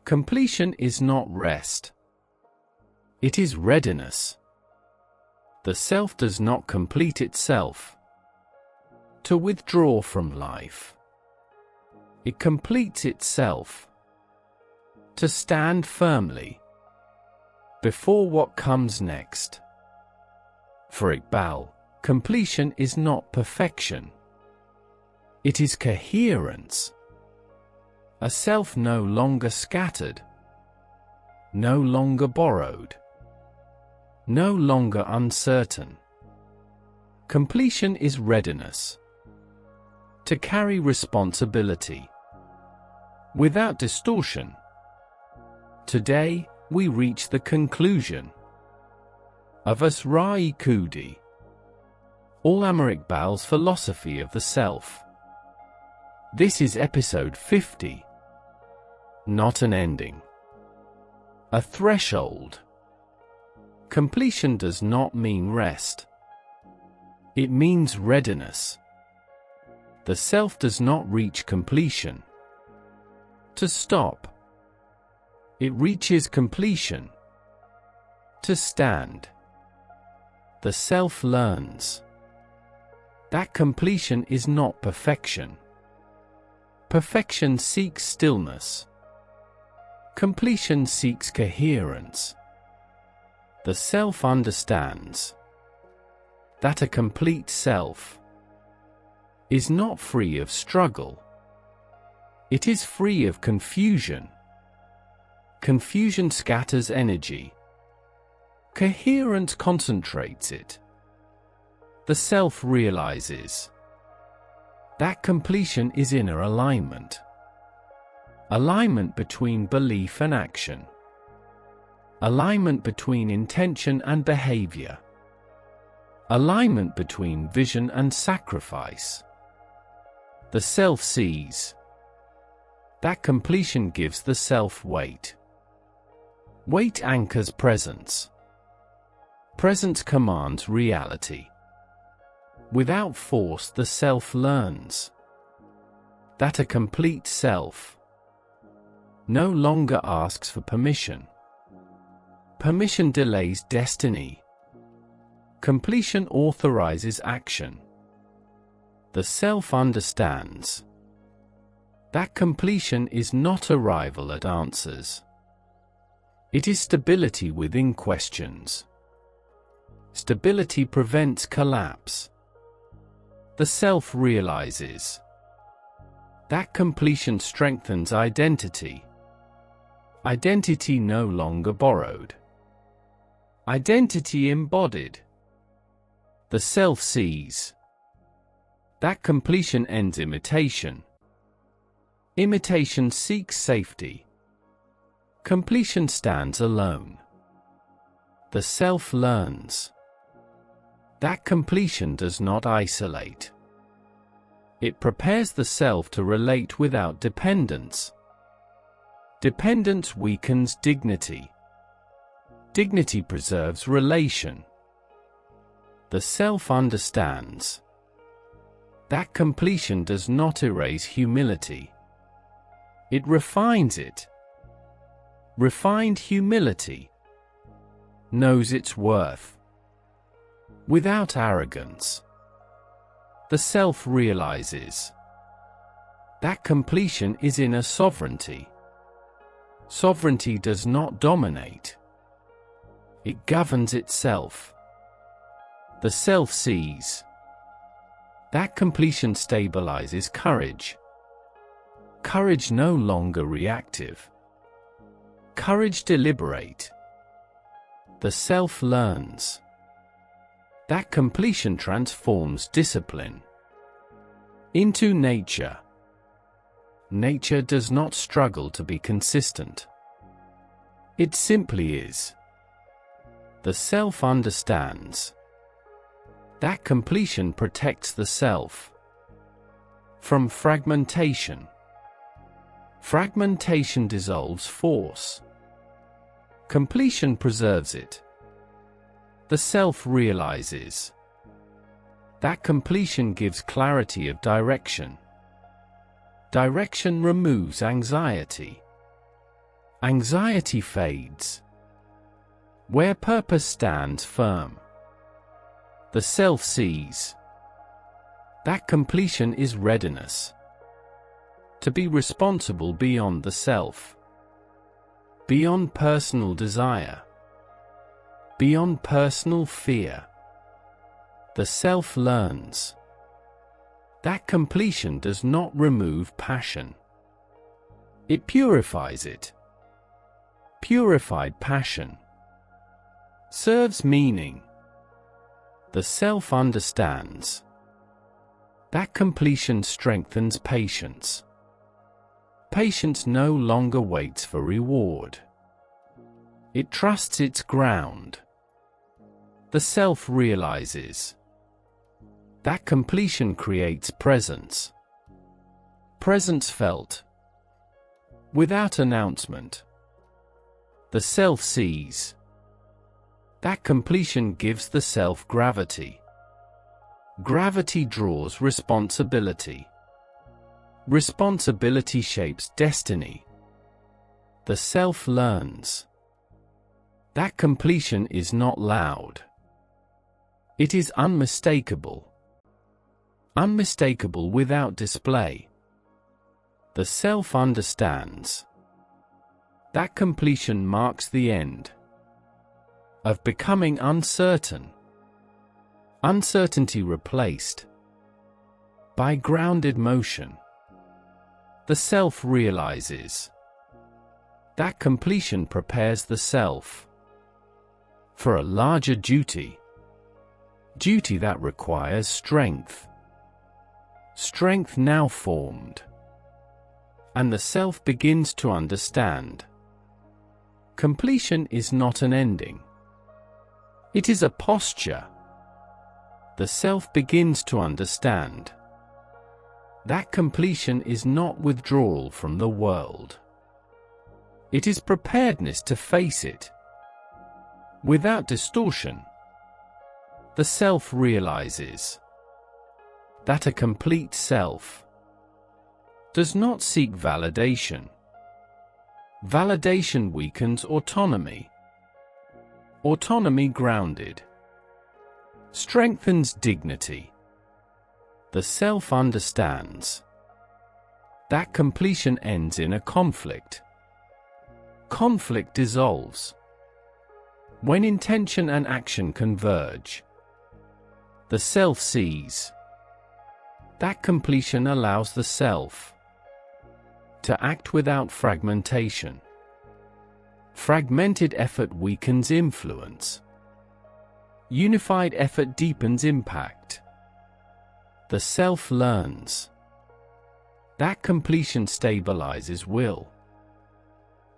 Completion is not rest. It is readiness. The self does not complete itself to withdraw from life. It completes itself to stand firmly before what comes next. For Iqbal, completion is not perfection. It is coherence. A self no longer scattered, no longer borrowed, no longer uncertain. Completion is readiness to carry responsibility without distortion. Today, we reach the conclusion of Khudi, Allama Iqbal's philosophy of the self. This is episode 50. Not an ending. A threshold. Completion does not mean rest. It means readiness. The self does not reach completion to stop. It reaches completion to stand. The self learns that completion is not perfection. Perfection seeks stillness. Completion seeks coherence. The self understands that a complete self is not free of struggle. It is free of confusion. Confusion scatters energy. Coherence concentrates it. The self realizes that completion is inner alignment. Alignment between belief and action. Alignment between intention and behavior. Alignment between vision and sacrifice. The self sees that completion gives the self weight. Weight anchors presence. Presence commands reality. Without force, the self learns that a complete self no longer asks for permission. Permission delays destiny. Completion authorizes action. The self understands that completion is not arrival at answers. It is stability within questions. Stability prevents collapse. The self realizes that completion strengthens identity. Identity no longer borrowed. Identity embodied. The self sees that completion ends imitation. Imitation seeks safety. Completion stands alone. The self learns that completion does not isolate. It prepares the self to relate without dependence. Dependence weakens dignity. Dignity preserves relation. The self understands that completion does not erase humility. It refines it. Refined humility knows its worth. Without arrogance, the self realizes that completion is inner sovereignty. Sovereignty does not dominate. It governs itself. The self sees that completion stabilizes courage. Courage no longer reactive. Courage deliberate. The self learns that completion transforms discipline into nature. Nature does not struggle to be consistent. It simply is. The self understands that completion protects the self from fragmentation. Fragmentation dissolves force. Completion preserves it. The self realizes that completion gives clarity of direction. Direction removes anxiety. Anxiety fades. Where purpose stands firm. The self sees. That completion is readiness. To be responsible beyond the self. Beyond personal desire. Beyond personal fear. The self learns. That completion does not remove passion. It purifies it. Purified passion serves meaning. The self understands. That completion strengthens patience. Patience no longer waits for reward. It trusts its ground. The self realizes. That completion creates presence. Presence felt. Without announcement. The self sees. That completion gives the self gravity. Gravity draws responsibility. Responsibility shapes destiny. The self learns. That completion is not loud. It is unmistakable. Unmistakable without display. The self understands. That completion marks the end of becoming uncertain. Uncertainty replaced by grounded motion. The self realizes. That completion prepares the self for a larger duty. Duty that requires strength. Strength now formed. And the self begins to understand. Completion is not an ending. It is a posture. The self begins to understand. That completion is not withdrawal from the world. It is preparedness to face it. Without distortion. The self realizes. That a complete self does not seek validation. Validation weakens autonomy. Autonomy grounded strengthens dignity. The self understands. That completion ends in a conflict. Conflict dissolves. When intention and action converge. The self sees. That completion allows the self to act without fragmentation. Fragmented effort weakens influence. Unified effort deepens impact. The self learns. That completion stabilizes will.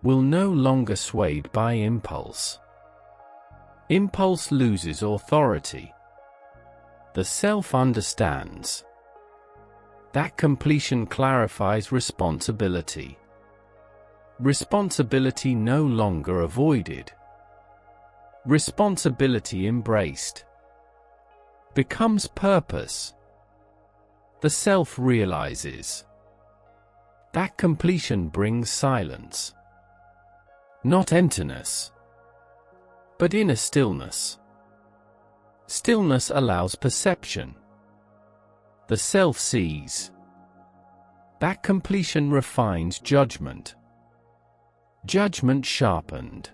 Will no longer swayed by impulse. Impulse loses authority. The self understands. That completion clarifies responsibility. Responsibility no longer avoided. Responsibility embraced. Becomes purpose. The self realizes. That completion brings silence. Not emptiness, but inner stillness. Stillness allows perception. The self sees. That completion refines judgment. Judgment sharpened.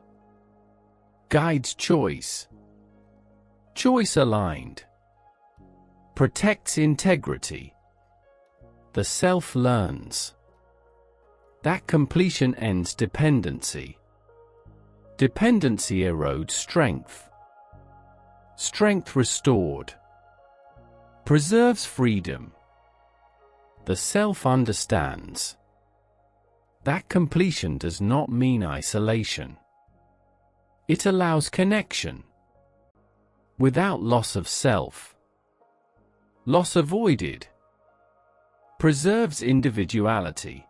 Guides choice. Choice aligned. Protects integrity. The self learns. That completion ends dependency. Dependency erodes strength. Strength restored. Preserves freedom. The self understands. That completion does not mean isolation. It allows connection. Without loss of self. Loss avoided. Preserves individuality.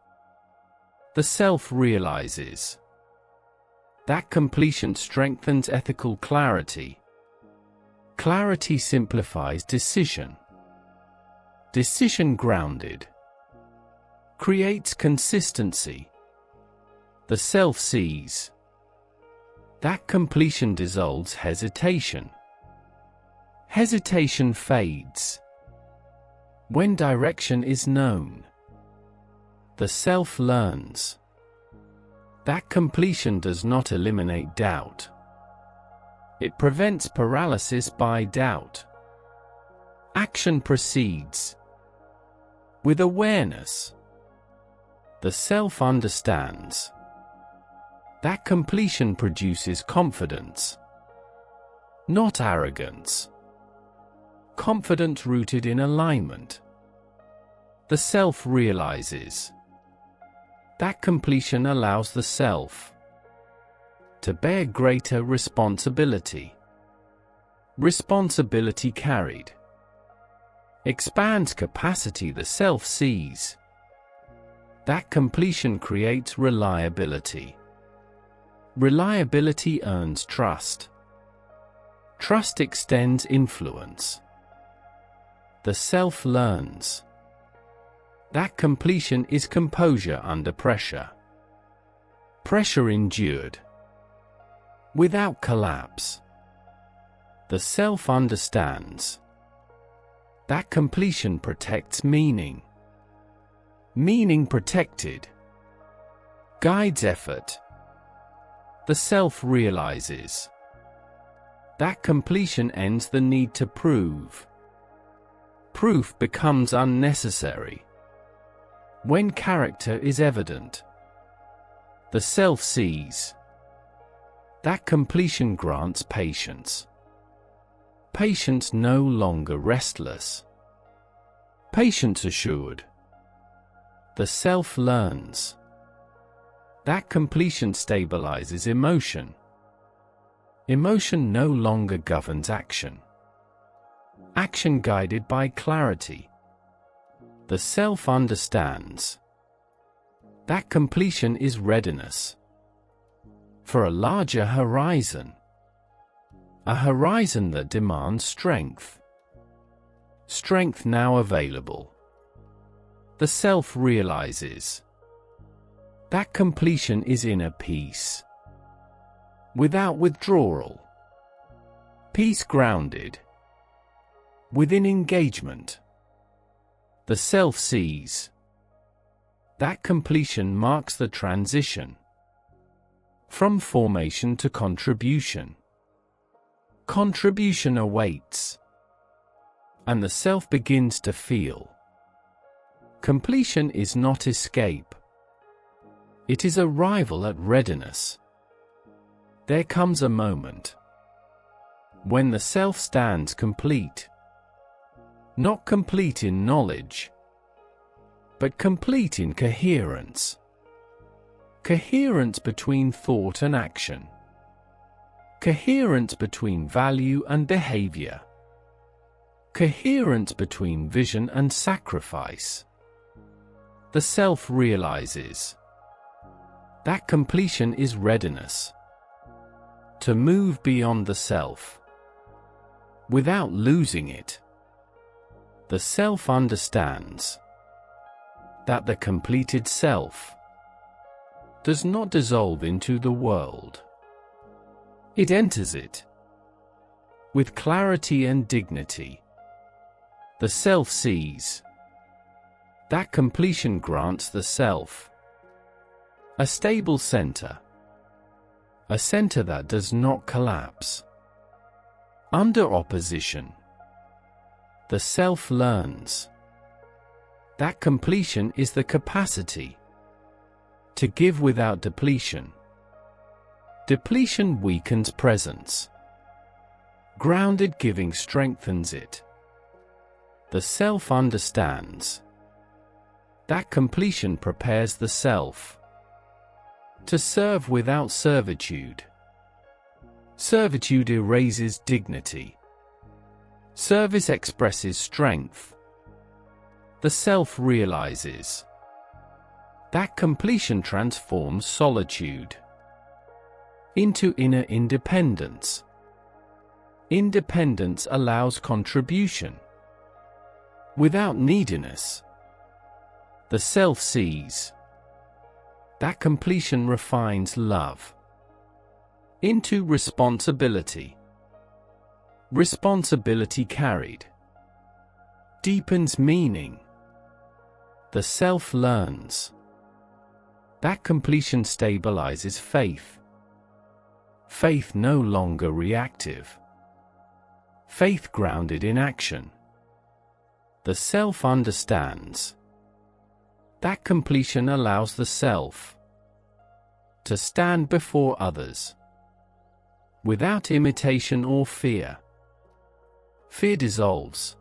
The self realizes. That completion strengthens ethical clarity. Clarity simplifies decision. Decision grounded. Creates consistency. The self sees. That completion dissolves hesitation. Hesitation fades. When direction is known. The self learns. That completion does not eliminate doubt. It prevents paralysis by doubt. Action proceeds. With awareness. The self understands. That completion produces confidence. Not arrogance. Confidence rooted in alignment. The self realizes. That completion allows the self to bear greater responsibility. Responsibility carried expands capacity the self sees. That completion creates reliability. Reliability earns trust. Trust extends influence. The self learns. That completion is composure under pressure. Pressure endured. Without collapse. The self understands. That completion protects meaning. Meaning protected. Guides effort. The self realizes. That completion ends the need to prove. Proof becomes unnecessary. When character is evident. The self sees. That completion grants patience. Patience no longer restless. Patience assured. The self learns. That completion stabilizes emotion. Emotion no longer governs action. Action guided by clarity. The self understands. That completion is readiness. For a larger horizon. A horizon that demands strength. Strength now available. The self realizes. That completion is inner peace. Without withdrawal. Peace grounded. Within engagement. The self sees. That completion marks the transition. From formation to contribution. Contribution awaits. And the self begins to feel. Completion is not escape. It is arrival at readiness. There comes a moment when the self stands complete. Not complete in knowledge, but complete in coherence. Coherence between thought and action. Coherence between value and behavior. Coherence between vision and sacrifice. The self realizes. That completion is readiness. To move beyond the self. Without losing it. The self understands. That the completed self does not dissolve into the world. It enters it. With clarity and dignity. The self sees. That completion grants the self a stable center. A center that does not collapse. Under opposition. The self learns. That completion is the capacity to give without depletion. Depletion weakens presence. Grounded giving strengthens it. The self understands. That completion prepares the self to serve without servitude. Servitude erases dignity. Service expresses strength. The self realizes. That completion transforms solitude into inner independence. Independence allows contribution. Without neediness. The self sees. That completion refines love into responsibility. Responsibility carried deepens meaning. The self learns. That completion stabilizes faith. Faith no longer reactive. Faith grounded in action. The self understands. That completion allows the self to stand before others without imitation or fear. Fear dissolves.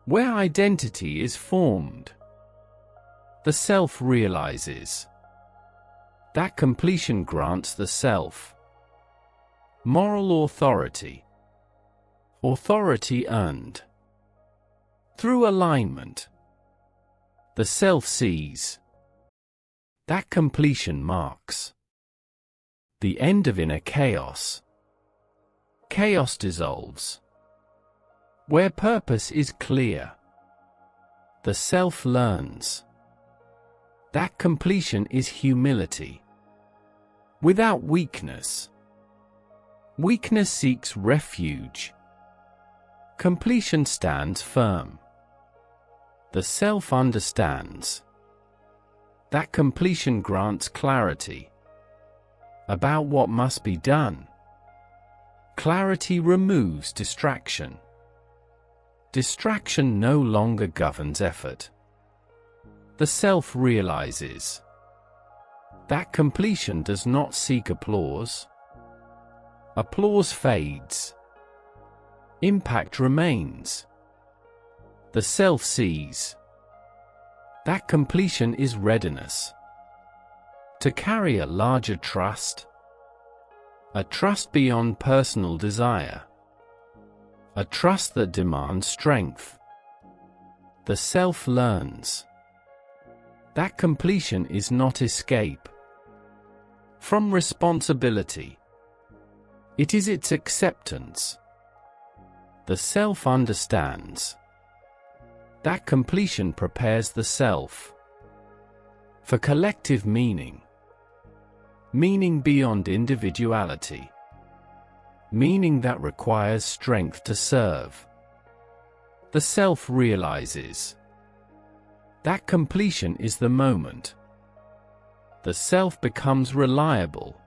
Where identity is formed, the self realizes. That completion grants the self moral authority. Authority earned through alignment. The self sees. That completion marks the end of inner chaos. Chaos dissolves. Where purpose is clear, the self learns. That completion is humility without weakness. Weakness seeks refuge. Completion stands firm. The self understands. That completion grants clarity about what must be done. Clarity removes distraction. Distraction no longer governs effort. The self realizes. That completion does not seek applause. Applause fades. Impact remains. The self sees. That completion is readiness to carry a larger trust. A trust beyond personal desire. A trust that demands strength. The self learns. That completion is not escape from responsibility. It is its acceptance. The self understands. That completion prepares the self for collective meaning. Meaning beyond individuality. Meaning that requires strength to serve. The self realizes. That completion is the moment. The self becomes reliable.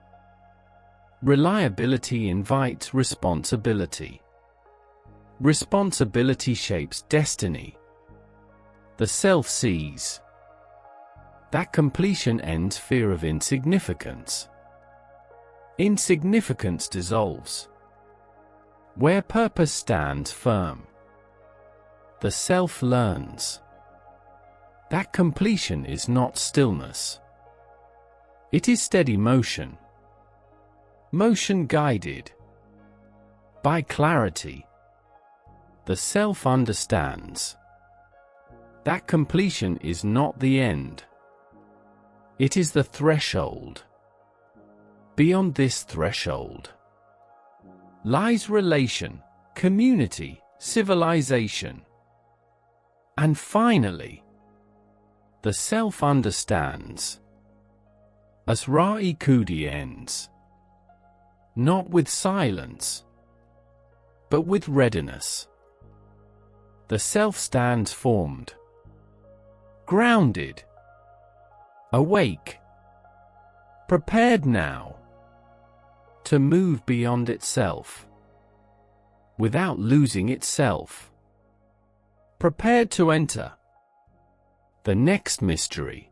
Reliability invites responsibility. Responsibility shapes destiny. The self sees. That completion ends fear of insignificance. Insignificance dissolves. Where purpose stands firm, the self learns. That completion is not stillness. It is steady motion. Motion guided by clarity. The self understands. That completion is not the end. It is the threshold. Beyond this threshold lies relation, community, civilization. And finally, the self understands. As Khudi ends, not with silence, but with readiness. The self stands formed, grounded, awake, prepared now to move beyond itself, without losing itself, prepared to enter the next mystery.